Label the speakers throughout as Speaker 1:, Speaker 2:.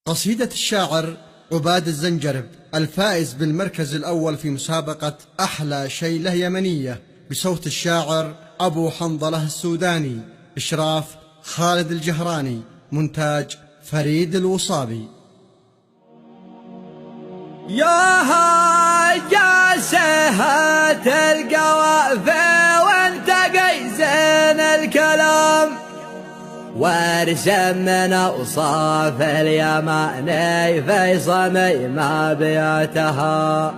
Speaker 1: قصيدة الشاعر عباد الزنجرب الفائز بالمركز الأول في مسابقة أحلى شيلة يمنية بصوت الشاعر أبو حنظلة السوداني، إشراف خالد الجهراني، مونتاج فريد الوصابي.
Speaker 2: يا سهات القوافي وانتقي زين الكلام، وارسم من اوصاف اليماني في صميم بيوتها.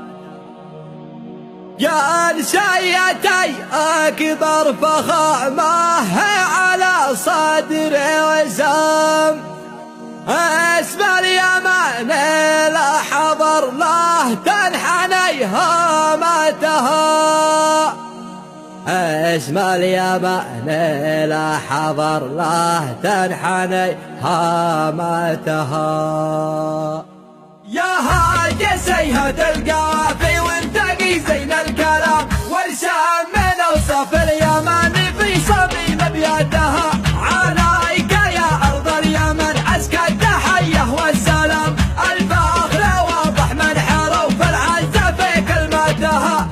Speaker 2: يا نسيتي اكبر فخامه على صدري وسام، اسم اليماني لا حضر له تنحني هامتها. اسم اليماني لا حضر له تنحني هامتها. يا هاجي سيهة القافي وانتقي زين الكلام، وارسم من اوصاف اليماني في صميم بيدها. عليك يا ارض اليمن اسكى التحيه والسلام، الفخر واضح من حروف العزه في كلمتها.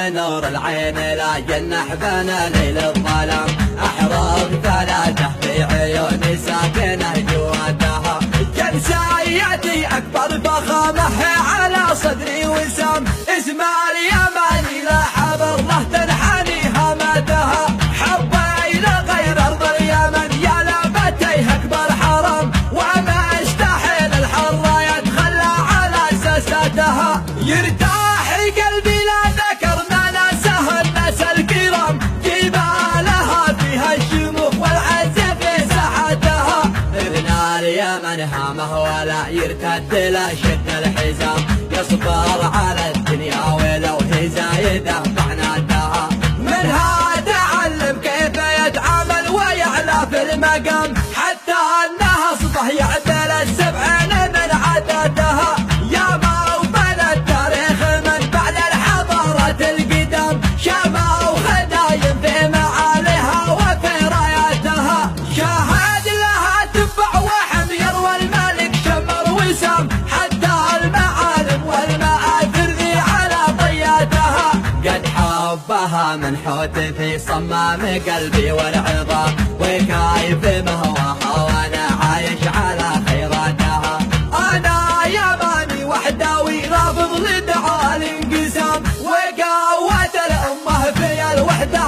Speaker 2: نور العين لا جنح بنا ليل الظلام، أحرف ثلاثة في عيوني ساكنة جواتها. جنسيتي أكبر فخامة على صدري وسام، اسم اليماني لا حبر له تنحني هامتها. حبي لغير أرض اليمن يا لابتيه أكبر حرام، وما استحيل الحر يتخلى على سستها. يرتاح قلبي لا ذكرنا الناس الكرام، جبالها فيها الشموخ والعز في ساحتها. ابن اليمن هامه ولا يرتد لا شد الحزام، يصبر على الدنيا ولو هي زايده معناتها. منها تعلم كيف يتعامل ويعلى في المقام، حتى انها سطح يعدل السبعين من عاداتها. يا موطن التاريخ من بعد الحضارة القدام، شمعوا خدايم في معاليها وفي راياتها. شاهد لها تبع وحمير والملك شمر وسام، حتى المعالم والمآثر ذي على طياتها. قد حبها من حوت في صمام قلبي والعظام، وكايف مهواها وانا عايش على خيراتها. انا يماني وحداوي رافض لدعاء الانقسام، وقوة الامة في الوحدة